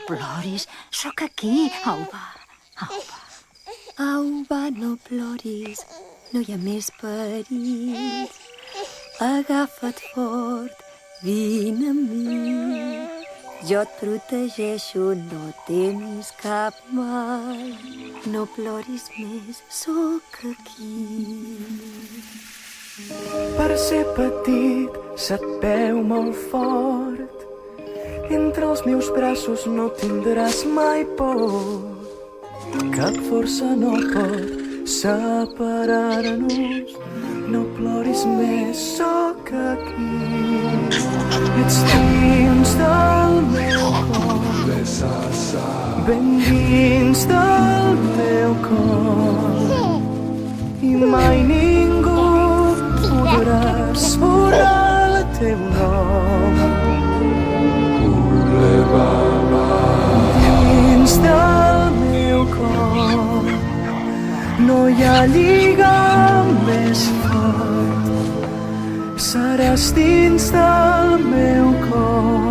ploris, sóc aquí. Au, va, au, va. Au, va, no ploris, no hi ha més perills. Agafa't fort, vine amb mi. Jo et protegeixo, no temis cap mal. No ploris més, sóc aquí. Per ser petit se't veu molt fort. Entre els meus braços no tindràs mai por. Cap força no pot separar-nos. No ploris més, sóc aquí. Ets dins del meu cor, ben dins del meu cor. I mai ningú podrà esborrar el teu nom. Dins del meu cor no hi ha lligam més fort. Seràs dins del meu cor.